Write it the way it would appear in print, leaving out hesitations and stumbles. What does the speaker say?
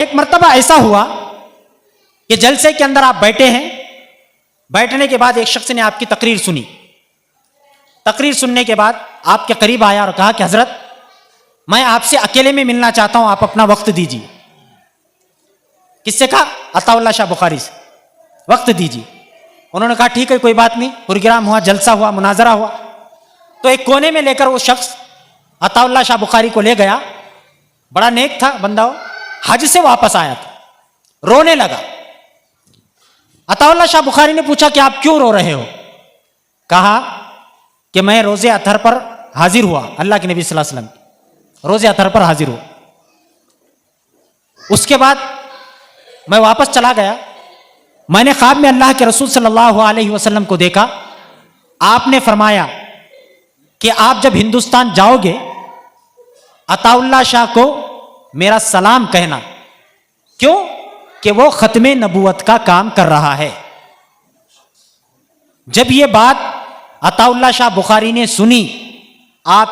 एक मर्तबा ऐसा हुआ कि जलसे के अंदर आप बैठे हैं, बैठने के बाद एक शख्स ने आपकी तकरीर सुनी। तकरीर सुनने के बाद आपके करीब आया और कहा कि हजरत, मैं आपसे अकेले में मिलना चाहता हूं, आप अपना वक्त दीजिए। किससे कहा? अताउल्लाह शाह बुखारी से, वक्त दीजिए। उन्होंने कहा ठीक है, कोई बात नहीं। प्रोग्राम हुआ, जलसा हुआ, मुनाजरा हुआ। तो एक कोने में लेकर वो शख्स अताउल्लाह शाह बुखारी को ले गया। बड़ा नेक था बंदा, हज से वापस आया था, रोने लगा। अताउल्लाह शाह बुखारी ने पूछा कि आप क्यों रो रहे हो? कहा कि मैं रोजे अतहर पर हाजिर हुआ, अल्लाह के नबी सल्लल्लाहु अलैहि वसल्लम रोजे अतहर पर हाजिर हुआ। उसके बाद मैं वापस चला गया। मैंने ख्वाब में अल्लाह के रसूल सल्लल्लाहु अलैहि वसल्लम को देखा। आपने फरमाया कि आप जब हिंदुस्तान जाओगे, अताउल्लाह शाह को मेरा सलाम कहना। क्यों? कि वो खत्मे नबूवत का काम कर रहा है। जब ये बात अताउल्लाह शाह बुखारी ने सुनी, आप